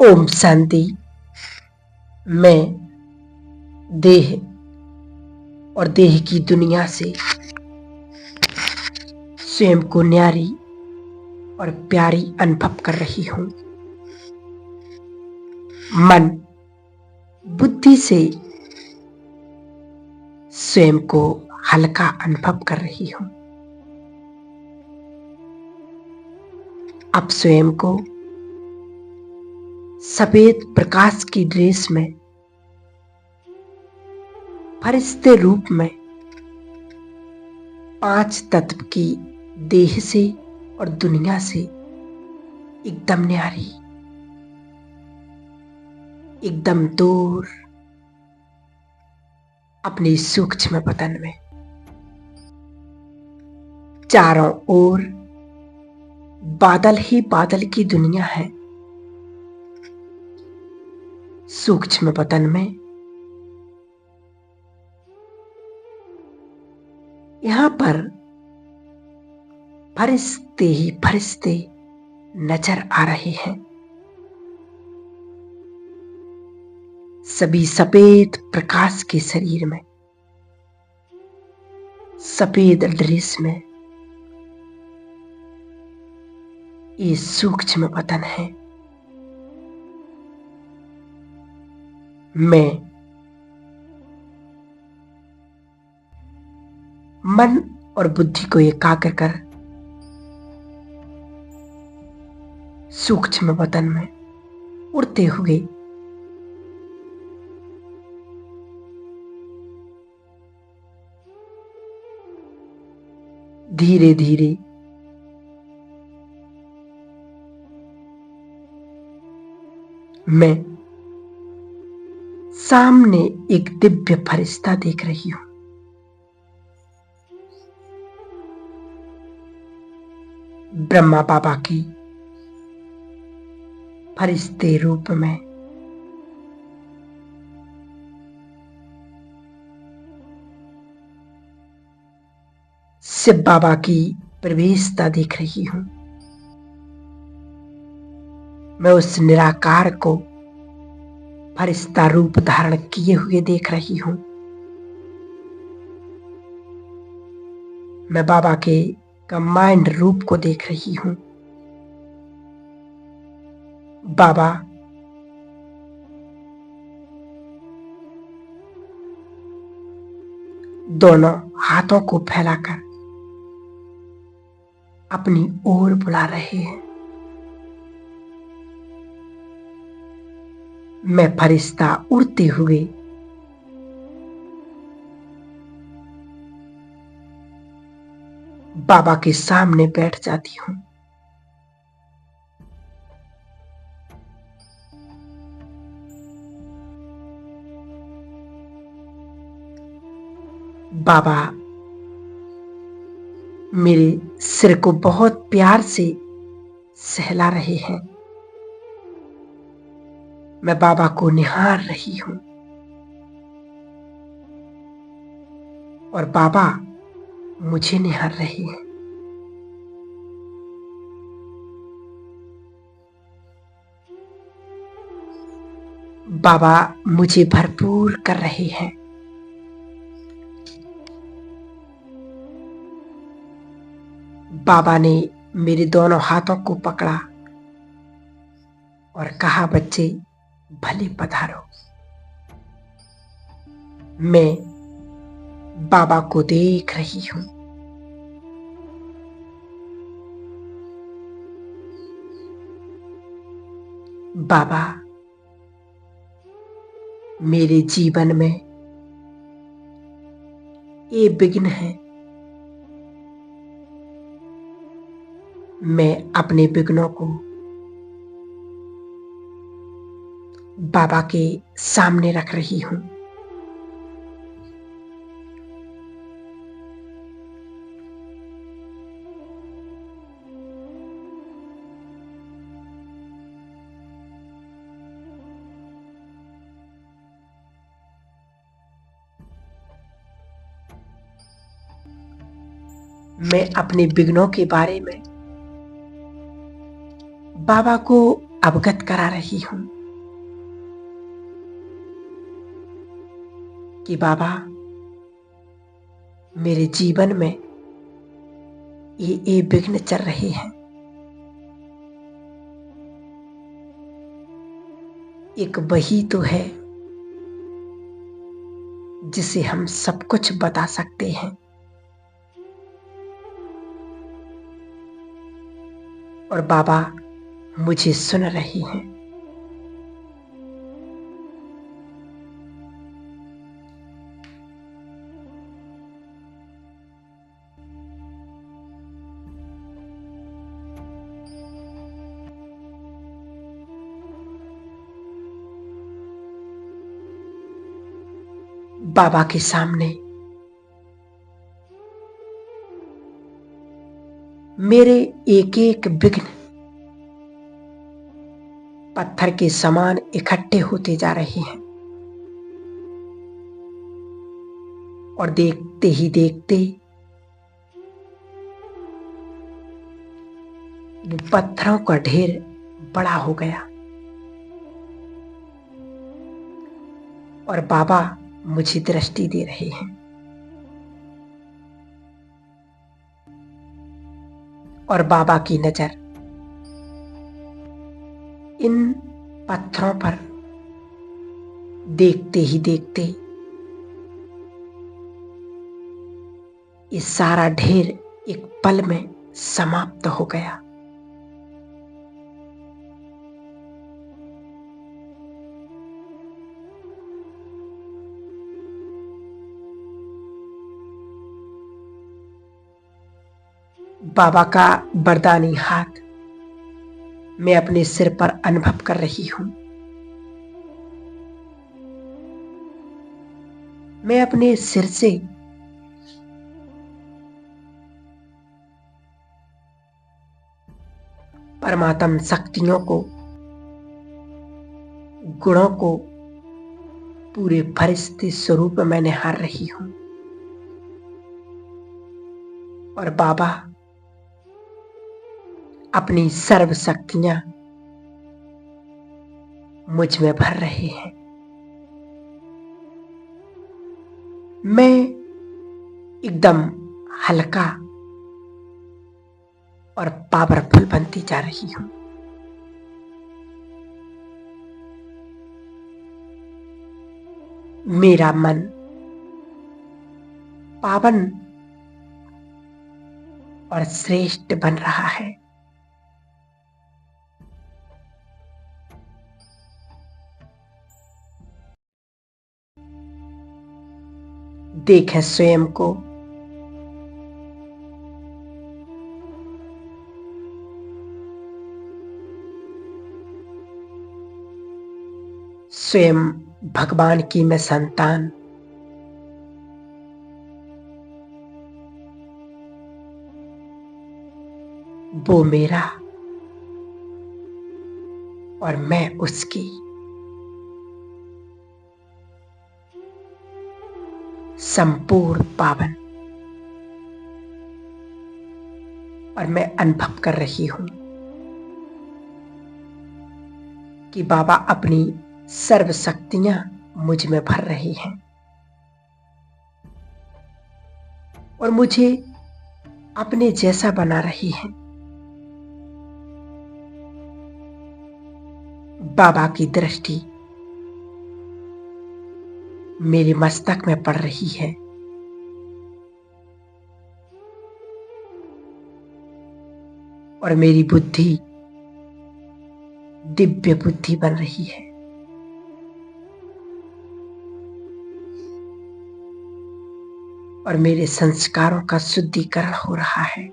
ओम शांति। मैं देह और देह की दुनिया से स्वयं को न्यारी और प्यारी अनुभव कर रही हूँ। मन बुद्धि से स्वयं को हल्का अनुभव कर रही हूँ। अब स्वयं को सफेद प्रकाश की ड्रेस में फरिश्ते रूप में 5 तत्व की देह से और दुनिया से एकदम न्यारी, एकदम दूर अपने सूक्ष्म बदन में चारों ओर बादल ही बादल की दुनिया है। सूक्ष्म बदन में यहां पर फरिश्ते ही फरिश्ते नजर आ रहे हैं। सभी सफेद प्रकाश के शरीर में, सफेद ड्रेस में ये सूक्ष्म बदन है। मैं मन और बुद्धि को एकाग्र कर सूक्ष्म बदन में उड़ते हुए धीरे धीरे मैं सामने एक दिव्य फरिश्ता देख रही हूं। ब्रह्मा बाबा की फरिश्ते रूप में शिव बाबा की प्रवेशता देख रही हूं। मैं उस निराकार को फरिश्ता रूप धारण किए हुए देख रही हूं। मैं बाबा के कंबाइंड रूप को देख रही हूं। बाबा दोनों हाथों को फैलाकर अपनी ओर बुला रहे हैं। मैं फरिश्ता उड़ते हुए बाबा के सामने बैठ जाती हूं। बाबा मेरे सिर को बहुत प्यार से सहला रहे हैं। मैं बाबा को निहार रही हूं और बाबा मुझे निहार रहे हैं। बाबा मुझे भरपूर कर रहे हैं। बाबा ने मेरे दोनों हाथों को पकड़ा और कहा, बच्चे भले पधारो। मैं बाबा को देख रही हूं। बाबा मेरे जीवन में ये विघ्न है। मैं अपने विघ्नों को बाबा के सामने रख रही हूं। मैं अपने विघ्नों के बारे में बाबा को अवगत करा रही हूं कि बाबा, मेरे जीवन में ये विघ्न चल रहे हैं। एक वही तो है जिसे हम सब कुछ बता सकते हैं, और बाबा मुझे सुन रहे हैं। बाबा के सामने मेरे एक एक विघ्न पत्थर के समान इकट्ठे होते जा रहे हैं, और देखते ही देखते वो पत्थरों का ढेर बड़ा हो गया, और बाबा मुझे दृष्टि दे रहे हैं। और बाबा की नजर इन पत्थरों पर देखते ही देखते ये सारा ढेर एक पल में समाप्त हो गया। बाबा का वरदानी हाथ मैं अपने सिर पर अनुभव कर रही हूं। मैं अपने सिर से परमात्म शक्तियों को, गुणों को पूरे फरिश्ते स्वरूप में निहार रही हूं, और बाबा अपनी सर्व शक्तियां मुझ में भर रहे हैं। मैं एकदम हल्का और पावरफुल बनती जा रही हूं। मेरा मन पावन और श्रेष्ठ बन रहा है। देखें स्वयं को, स्वयं भगवान की मैं संतान, वो मेरा और मैं उसकी। संपूर्ण पावन, और मैं अनुभव कर रही हूं कि बाबा अपनी सर्व शक्तियां मुझ में भर रही हैं, और मुझे अपने जैसा बना रही हैं। बाबा की दृष्टि मेरे मस्तक में पड़ रही है, और मेरी बुद्धि दिव्य बुद्धि बन रही है। और मेरे संस्कारों का शुद्धिकरण हो रहा है।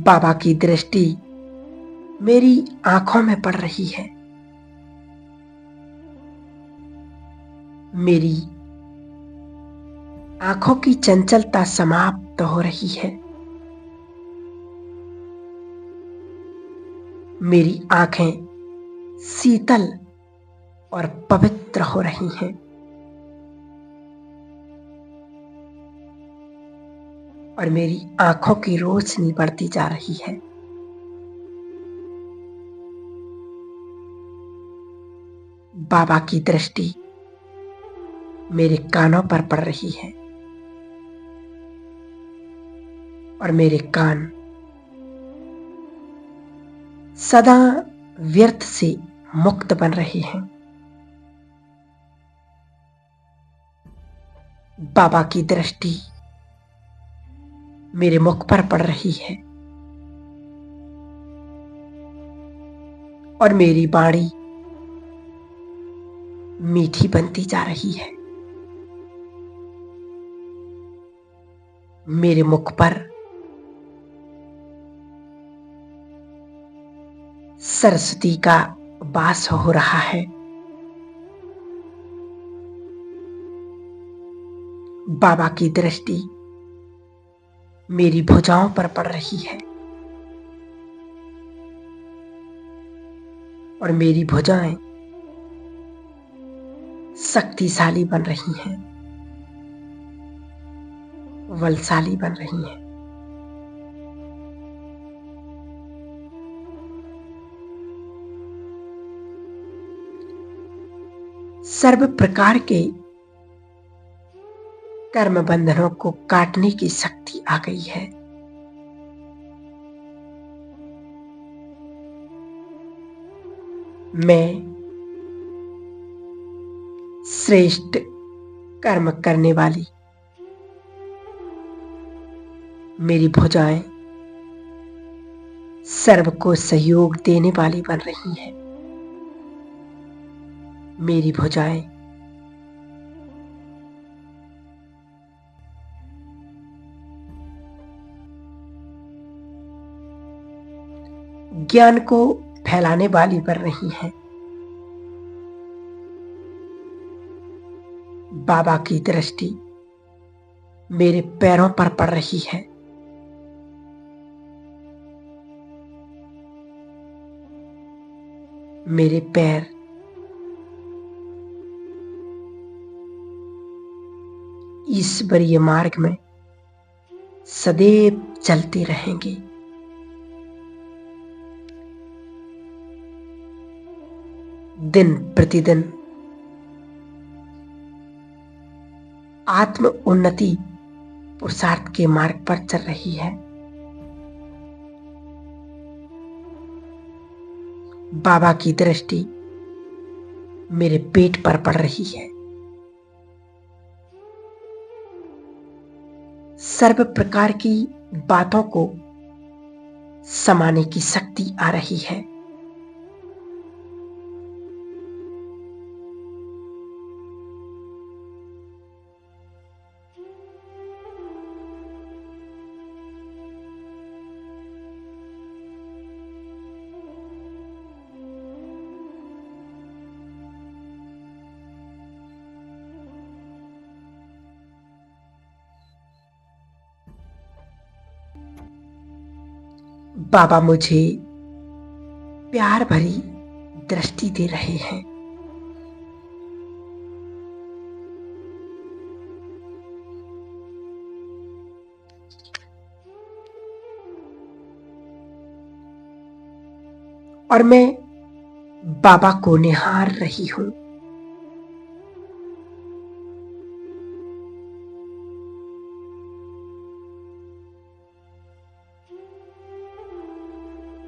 बाबा की दृष्टि मेरी आंखों में पड़ रही है। मेरी आंखों की चंचलता समाप्त हो रही है। मेरी आंखें शीतल और पवित्र हो रही हैं। और मेरी आंखों की रोशनी बढ़ती जा रही है। बाबा की दृष्टि मेरे कानों पर पड़ रही है और मेरे कान सदा व्यर्थ से मुक्त बन रहे हैं। बाबा की दृष्टि मेरे मुख पर पड़ रही है और मेरी वाणी मीठी बनती जा रही है। मेरे मुख पर सरस्वती का वास हो रहा है। बाबा की दृष्टि मेरी भुजाओं पर पड़ रही है और मेरी भुजाएं शक्तिशाली बन रही हैं, बलशाली बन रही हैं। सर्व प्रकार के कर्म बंधनों को काटने की शक्ति आ गई है। मैं श्रेष्ठ कर्म करने वाली, मेरी भुजाएं सर्व को सहयोग देने वाली बन रही हैं। मेरी भुजाएं ज्ञान को फैलाने वाली बन रही हैं। बाबा की दृष्टि मेरे पैरों पर पड़ रही है। मेरे पैर ईश्वरीय मार्ग में सदैव चलते रहेंगे। दिन प्रतिदिन आत्म उन्नति पुरुषार्थ के मार्ग पर चल रही है। बाबा की दृष्टि मेरे पेट पर पड़ रही है। सर्व प्रकार की बातों को समाने की शक्ति आ रही है। बाबा मुझे प्यार भरी दृष्टि दे रहे हैं। और मैं बाबा को निहार रही हूं।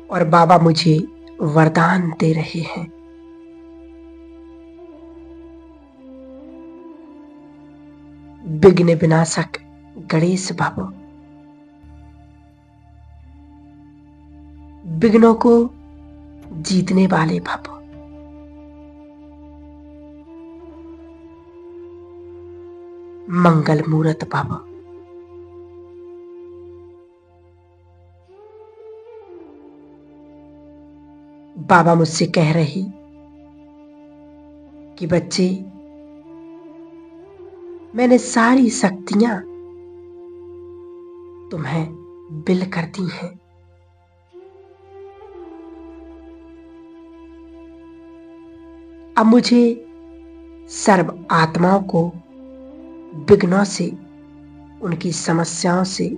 और बाबा मुझे वरदान दे रहे हैं। विघ्न विनाशक गणेश बाबा, विघ्नों को जीतने वाले बाबा, मंगल मूर्त बाबा, बाबा मुझसे कह रहे कि बच्चे, मैंने सारी शक्तियां तुम्हें बिल कर दी हैं। अब मुझे सर्व आत्माओं को विघ्नों से, उनकी समस्याओं से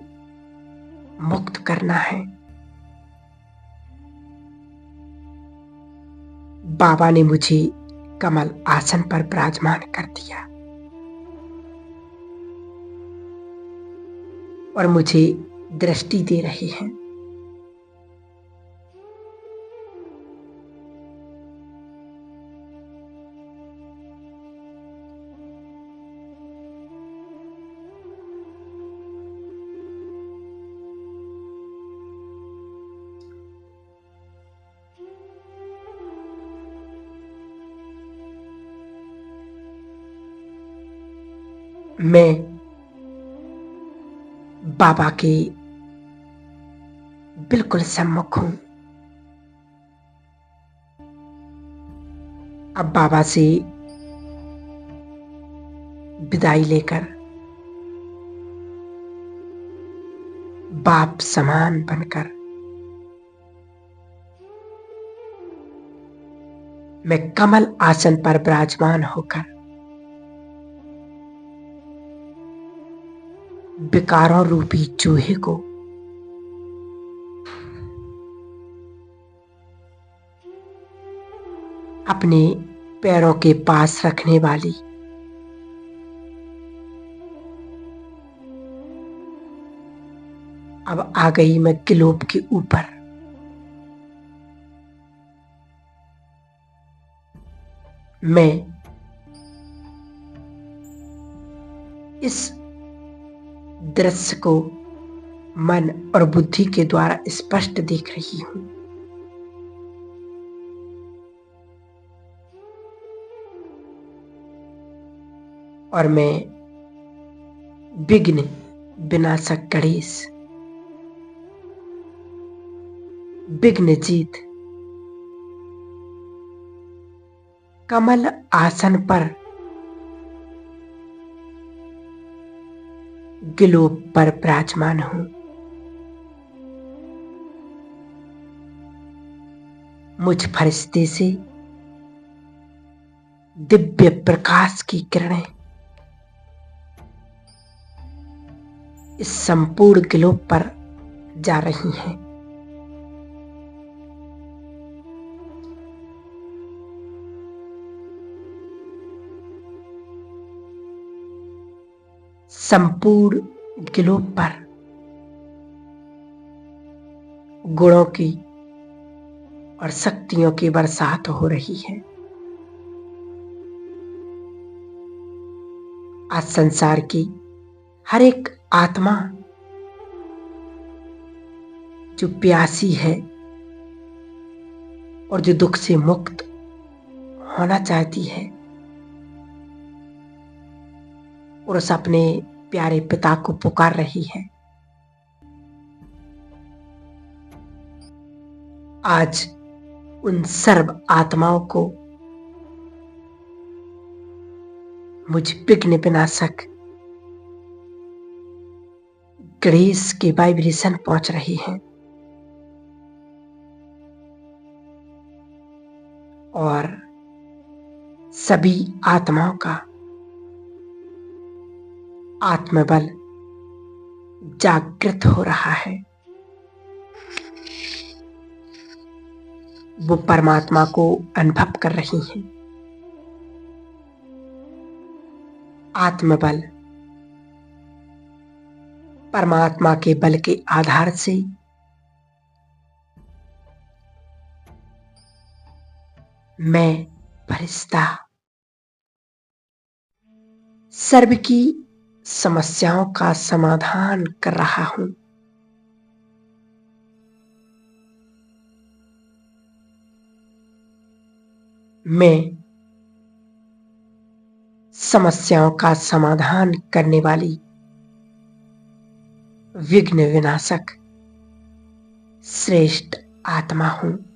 मुक्त करना है। बाबा ने मुझे कमल आसन पर विराजमान कर दिया और मुझे दृष्टि दे रहे हैं। मैं बाबा के बिल्कुल सम्मुख हूं। अब बाबा से विदाई लेकर बाप समान बनकर मैं कमल आसन पर विराजमान होकर विकारों रूपी चूहे को अपने पैरों के पास रखने वाली अब आ गई मैं ग्लोब के ऊपर। मैं इस दृश्य को मन और बुद्धि के द्वारा स्पष्ट देख रही हूं। और मैं विघ्न विनाशक गणेश, विघ्न जीत कमल आसन पर ग्लोब पर विराजमान हूं। मुझ फरिश्ते से दिव्य प्रकाश की किरणें इस संपूर्ण ग्लोब पर जा रही हैं। संपूर्ण ग्लोब पर गुणों की और शक्तियों की बरसात हो रही है। आज संसार की हर एक आत्मा जो प्यासी है और जो दुख से मुक्त होना चाहती है और उस अपने प्यारे पिता को पुकार रही है। आज उन सर्व आत्माओं को मुझ विघ्न विनाशक गणेश के वाइब्रेशन पहुंच रही हैं और सभी आत्माओं का आत्मबल जागृत हो रहा है। वो परमात्मा को अनुभव कर रही हैं। आत्मबल परमात्मा के बल के आधार से मैं फरिश्ता सर्व की समस्याओं का समाधान कर रहा हूं। मैं समस्याओं का समाधान करने वाली विघ्न विनाशक श्रेष्ठ आत्मा हूं।